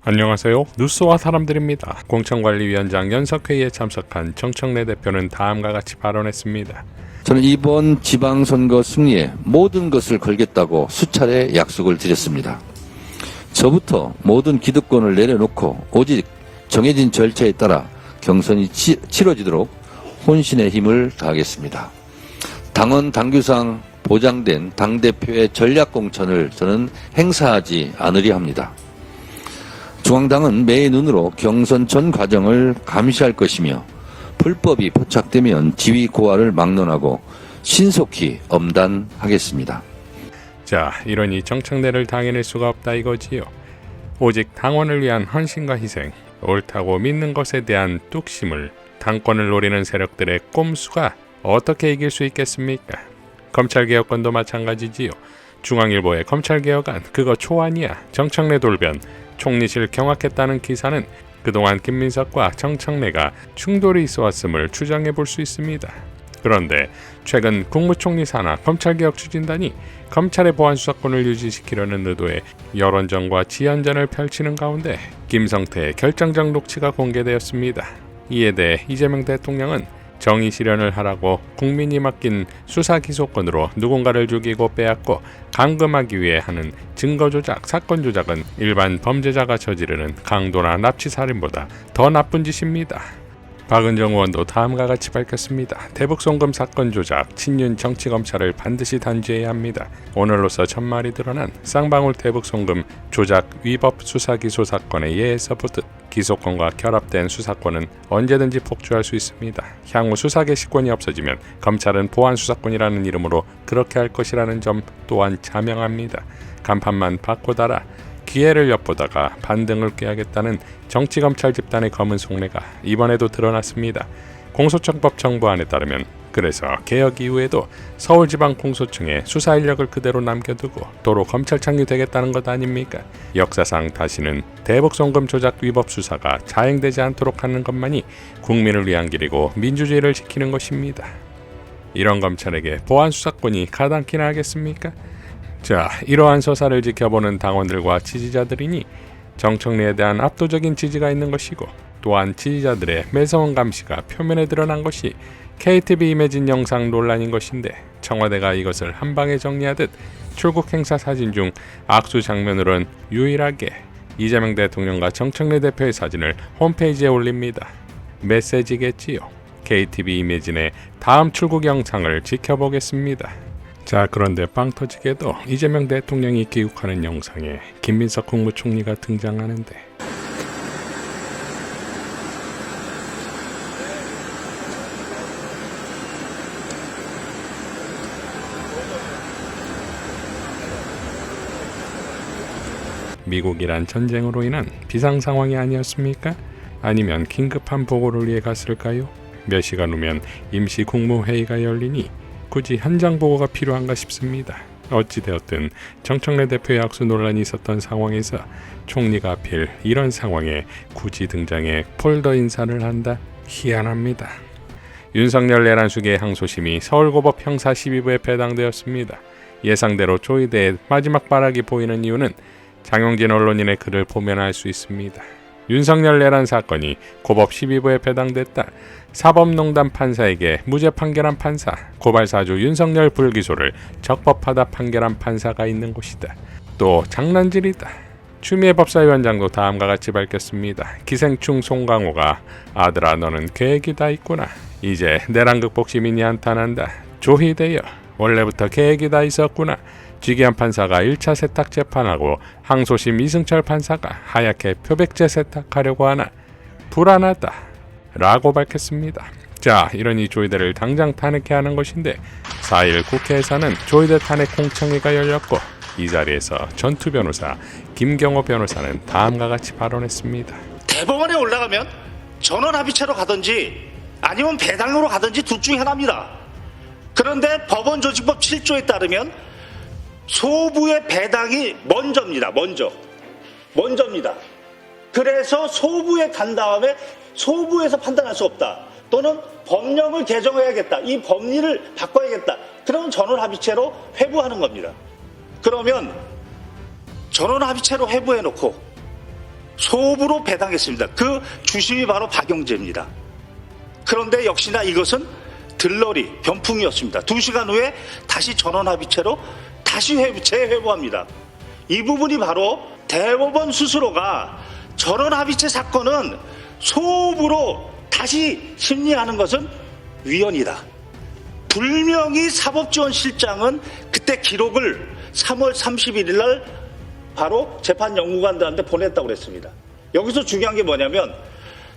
안녕하세요. 뉴스와 사람들입니다. 공천관리위원장 연석회의에 참석한 정청래 대표는 다음과 같이 발언했습니다. 저는 이번 지방선거 승리에 모든 것을 걸겠다고 수차례 약속을 드렸습니다. 저부터 모든 기득권을 내려놓고 오직 정해진 절차에 따라 경선이 치러지도록 혼신의 힘을 다하겠습니다. 당원 당규상 보장된 당대표의 전략공천을 저는 행사하지 않으려 합니다. 중앙당은 매의 눈으로 경선 전 과정을 감시할 것이며 불법이 포착되면 지위 고하를 막론하고 신속히 엄단하겠습니다. 자, 이러니 정청래를 당해낼 수가 없다 이거지요. 오직 당원을 위한 헌신과 희생, 옳다고 믿는 것에 대한 뚝심을 당권을 노리는 세력들의 꼼수가 어떻게 이길 수 있겠습니까? 검찰개혁권도 마찬가지지요. 중앙일보의 검찰개혁안 그거 초안이야. 정청래 돌변, 총리실 경악했다는 기사는 그동안 김민석과 정청래가 충돌이 있어왔음을 추정해 볼 수 있습니다. 그런데 최근 국무총리 산하 검찰개혁 추진단이 검찰의 보안수사권을 유지시키려는 의도의 여론전과 지연전을 펼치는 가운데 김성태의 결정적 녹취가 공개되었습니다. 이에 대해 이재명 대통령은 정의 실현을 하라고 국민이 맡긴 수사 기소권으로 누군가를 죽이고 빼앗고 감금하기 위해 하는 증거 조작, 사건 조작은 일반 범죄자가 저지르는 강도나 납치 살인보다 더 나쁜 짓입니다. 박은정 의원도 다음과 같이 밝혔습니다. 대북송금 사건 조작, 친윤 정치검찰을 반드시 단죄해야 합니다. 오늘로서 전말이 드러난 쌍방울 대북송금 조작 위법 수사기소 사건의 예에서 보듯 기소권과 결합된 수사권은 언제든지 폭주할 수 있습니다. 향후 수사 개시권이 없어지면 검찰은 보안수사권이라는 이름으로 그렇게 할 것이라는 점 또한 자명합니다. 간판만 바꿔달아 기회를 엿보다가 반등을 꾀하겠다는 정치검찰 집단의 검은 속내가 이번에도 드러났습니다. 공소청법 정부안에 따르면 그래서 개혁 이후에도 서울지방공소청에 수사 인력을 그대로 남겨두고 도로 검찰 창리되겠다는 것 아닙니까? 역사상 다시는 대북송금 조작 위법 수사가 자행되지 않도록 하는 것만이 국민을 위한 길이고 민주주의를 지키는 것입니다. 이런 검찰에게 보안수사권이 가당키나 하겠습니까? 자, 이러한 서사를 지켜보는 당원들과 지지자들이니 정청래에 대한 압도적인 지지가 있는 것이고 또한 지지자들의 매서운 감시가 표면에 드러난 것이 KTV 이매진 영상 논란인 것인데 청와대가 이것을 한방에 정리하듯 출국 행사 사진 중 악수 장면으로는 유일하게 이재명 대통령과 정청래 대표의 사진을 홈페이지에 올립니다. 메시지겠지요. KTV 이매진의 다음 출국 영상을 지켜보겠습니다. 자, 그런데 빵 터지게도 이재명 대통령이 귀국하는 영상에 김민석 국무총리가 등장하는데 미국이란 전쟁으로 인한 비상 상황이 아니었습니까? 아니면 긴급한 보고를 위해 갔을까요? 몇 시간 후면 임시 국무회의가 열리니 굳이 현장 보고가 필요한가 싶습니다. 어찌되었든 정청래 대표의 악수 논란이 있었던 상황에서 총리가 하필 이런 상황에 굳이 등장해 폴더 인사를 한다? 희한합니다. 윤석열 내란수계의 항소심이 서울고법 형사 12부에 배당되었습니다. 예상대로 조이대의 마지막 발악이 보이는 이유는 장용진 언론인의 글을 보면 알 수 있습니다. 윤석열 내란 사건이 고법 12부에 배당됐다. 사법농단 판사에게 무죄 판결한 판사, 고발사주 윤석열 불기소를 적법하다 판결한 판사가 있는 곳이다. 또 장난질이다. 추미애 법사위원장도 다음과 같이 밝혔습니다. 기생충 송강호가 아들아 너는 계획이 다 있구나. 이제 내란 극복 시민이 한탄한다. 조희대여 원래부터 계획이 다 있었구나. 지기현 판사가 1차 세탁 재판하고 항소심 이승철 판사가 하얗게 표백제 세탁하려고 하나 불안하다 라고 밝혔습니다. 자, 이러니 조이대를 당장 탄핵해야 하는 것인데 4일 국회에서는 조이대 탄핵 공청회가 열렸고 이 자리에서 전투 변호사 김경호 변호사는 다음과 같이 발언했습니다. 대법원에 올라가면 전원합의체로 가든지 아니면 배당으로 가든지 둘 중에 하나입니다. 그런데 법원조직법 7조에 따르면 소부의 배당이 먼저입니다. 먼저입니다. 그래서 소부에 간 다음에 소부에서 판단할 수 없다. 또는 법령을 개정해야겠다. 이 법리를 바꿔야겠다. 그러면 전원합의체로 회부하는 겁니다. 그러면 전원합의체로 회부해놓고 소부로 배당했습니다. 그 주심이 바로 박영재입니다. 그런데 역시나 이것은 들러리, 변풍이었습니다. 2시간 후에 다시 전원합의체로 다시 재회부합니다. 이 부분이 바로 대법원 스스로가 전원합의체 사건은 소부로 다시 심리하는 것은 위헌이다. 불명의 사법지원실장은 그때 기록을 3월 31일 날 바로 재판연구관들한테 보냈다고 그랬습니다. 여기서 중요한 게 뭐냐면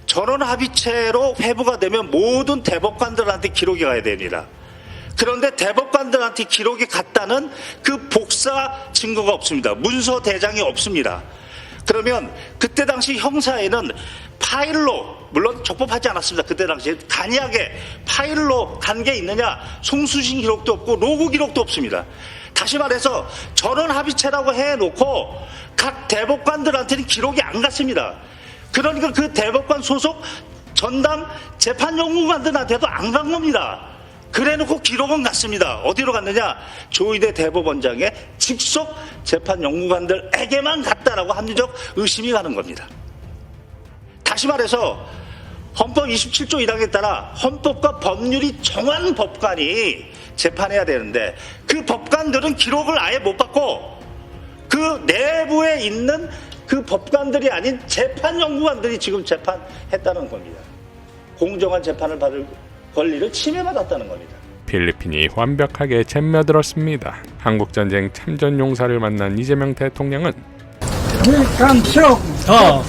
전원합의체로 회부가 되면 모든 대법관들한테 기록이 가야 됩니다. 그런데 대법관들한테 기록이 갔다는 그 복사 증거가 없습니다. 문서 대장이 없습니다. 그러면 그때 당시 형사에는 파일로, 물론 적법하지 않았습니다. 그때 당시에 간이하게 파일로 간 게 있느냐, 송수신 기록도 없고 로그 기록도 없습니다. 다시 말해서 전원합의체라고 해놓고 각 대법관들한테는 기록이 안 갔습니다. 그러니까 그 대법관 소속 전담 재판연구관들한테도 안 간 겁니다. 그래놓고 기록은 갔습니다. 어디로 갔느냐? 조희대 대법원장의 직속 재판연구관들에게만 갔다라고 합리적 의심이 가는 겁니다. 다시 말해서 헌법 27조 1항에 따라 헌법과 법률이 정한 법관이 재판해야 되는데 그 법관들은 기록을 아예 못 받고 그 내부에 있는 그 법관들이 아닌 재판연구관들이 지금 재판했다는 겁니다. 공정한 재판을 받을 권리를 침해받았다는 겁니다. 필리핀이 완벽하게 잼며들었습니다. 한국전쟁 참전용사를 만난 이재명 대통령은 Welcome, sir.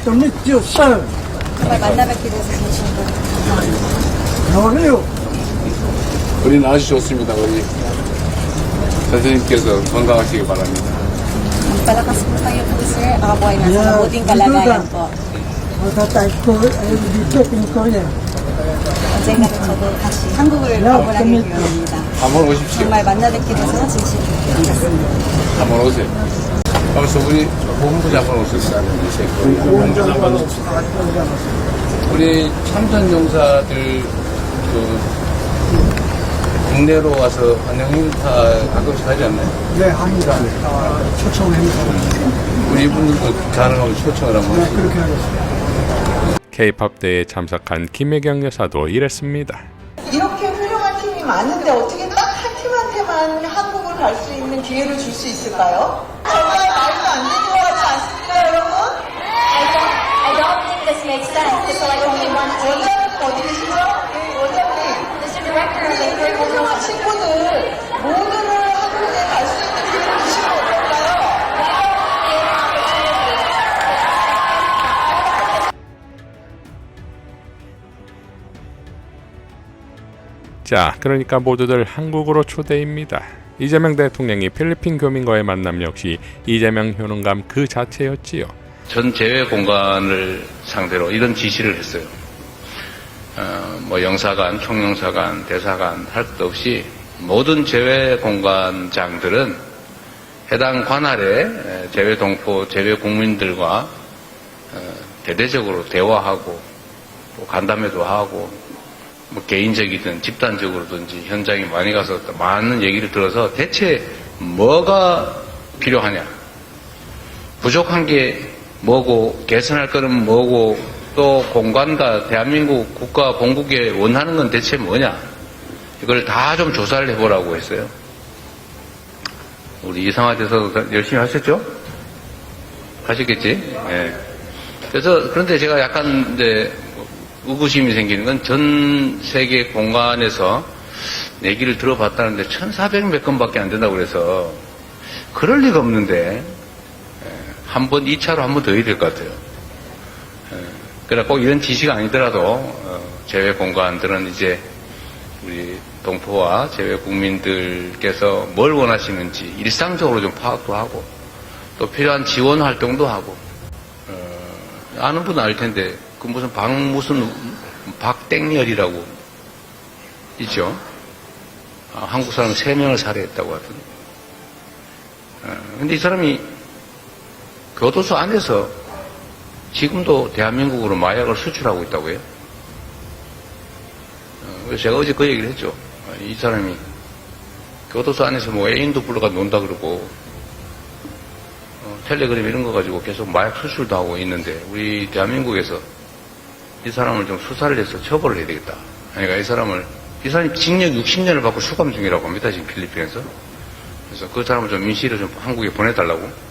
To meet you, sir. 정말 만나뵙게 돼서 진심으로 감사합니다. How are you? 우리는 아주 좋습니다. 우리 선생님께서 건강하시기 바랍니다. Palakas po tayo po, sir. Ako po ay nasa mabuting kalagayan po. Matatay ko ay dito in Korea. 언젠가는 저도 다시 한국을 방문하게 되었습니다. 한번 오십시오. 정말 만나뵙게 돼서 진심으로 감사합니다. 한번 오세요. 그래서 우리 본부장 한번 오십시오. 우리 참전용사들 국내로 와서 환영 행사 가끔씩 하지 않나요? 네, 합니다. 초청 행사. 우리 이분들도 가능하면 초청을 한번 하시죠. 그렇게 하겠습니다. K-팝 대회에 참석한 김혜경 여사도 이랬습니다. 이렇게 훌륭한 팀이 많은데 어떻게 딱 한 팀한테만 한국을 갈 수 있는 기회를 줄 수 있을까요? 정말 말도 안 되는 것 같지 않습니까, 여러분? I don't think this makes sense. It's like only one team. 원장님 어디 계시죠? 원장님. This is the director of the 우리 Korean 훌륭한 친구들 모두를 한국에 갈 수 있는 기회를 주시면 어떨까요? 자, 그러니까 모두들 한국으로 초대입니다. 이재명 대통령이 필리핀 교민과의 만남 역시 이재명 효능감 그 자체였지요. 전 제외 공간을 상대로 이런 지시를 했어요. 뭐 영사관, 총영사관, 대사관 할 것 없이 모든 제외 공간장들은 해당 관할의 제외 동포, 제외 국민들과 대대적으로 대화하고 또 간담회도 하고 뭐 개인적이든 집단적으로든지 현장에 많이 가서 많은 얘기를 들어서 대체 뭐가 필요하냐, 부족한 게 뭐고 개선할 거는 뭐고 또 공간과 대한민국 국가 본국에 원하는 건 대체 뭐냐, 이걸 다 좀 조사를 해보라고 했어요. 우리 이상화 대사도 열심히 하셨죠? 하셨겠지? 예. 그래서 그런데 제가 약간 이제 의구심이 생기는 건 전 세계 공간에서 얘기를 들어봤다는데 1,400몇 건밖에 안 된다고 그래서 그럴 리가 없는데 한 번 2차로 한 번 더 해야 될 것 같아요. 그러나 꼭 이런 지시가 아니더라도 제외 공간들은 이제 우리 동포와 제외 국민들께서 뭘 원하시는지 일상적으로 좀 파악도 하고 또 필요한 지원 활동도 하고 아는 분은 알 텐데 그 무슨 박땡열이라고 있죠. 한국 사람 3명을 살해했다고 하던데. 근데 이 사람이 교도소 안에서 지금도 대한민국으로 마약을 수출하고 있다고 해요. 그래서 제가 어제 그 얘기를 했죠. 이 사람이 교도소 안에서 뭐 애인도 불러가 논다 그러고 텔레그램 이런 거 가지고 계속 마약 수출도 하고 있는데 우리 대한민국에서 이 사람을 좀 수사를 해서 처벌을 해야 되겠다. 그러니까 이 사람이 징역 60년을 받고 수감 중이라고 합니다. 지금 필리핀에서. 그래서 그 사람을 좀 임시로 좀 한국에 보내달라고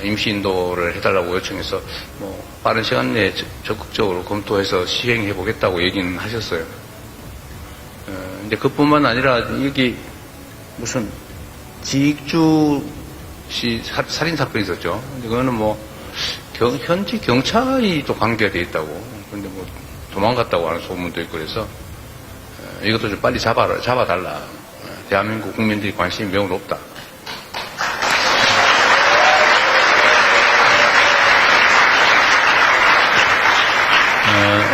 임시 인도를 해달라고 요청해서 뭐 빠른 시간 내에 적극적으로 검토해서 시행해 보겠다고 얘기는 하셨어요. 근데 그뿐만 아니라 여기 무슨 지익주 씨 살인 사건이 있었죠. 그거는 뭐 현지 경찰이 또 관계가 돼 있다고. 근데 뭐 도망갔다고 하는 소문도 있고 그래서 이것도 좀 빨리 잡아달라. 대한민국 국민들이 관심이 매우 높다.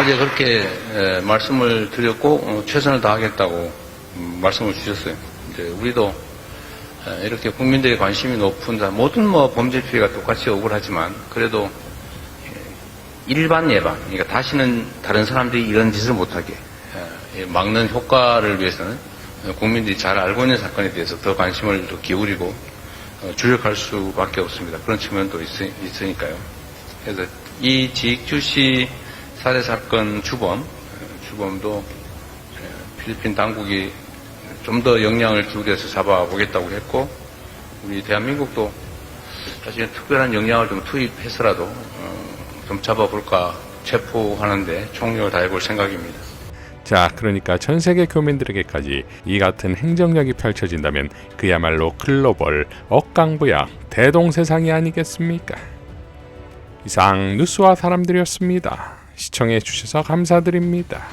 어제 그렇게 말씀을 드렸고 최선을 다하겠다고 말씀을 주셨어요. 이제 우리도 이렇게 국민들의 관심이 높은 모든 뭐 범죄 피해가 똑같이 억울하지만 그래도 일반 예방, 그러니까 다시는 다른 사람들이 이런 짓을 못하게 막는 효과를 위해서는 국민들이 잘 알고 있는 사건에 대해서 더 관심을 더 기울이고 주력할 수밖에 없습니다. 그런 측면도 있으니까요. 그래서 이 지익주 씨 살해 사건 주범도 필리핀 당국이 좀 더 역량을 기울여서 잡아보겠다고 했고 우리 대한민국도 사실 특별한 역량을 좀 투입해서라도 좀 잡아볼까 체포하는데 총력을 다해볼 생각입니다. 자, 그러니까 전 세계 교민들에게까지 이 같은 행정력이 펼쳐진다면 그야말로 글로벌 억강부약 대동세상이 아니겠습니까? 이상 뉴스와 사람들이었습니다. 시청해 주셔서 감사드립니다.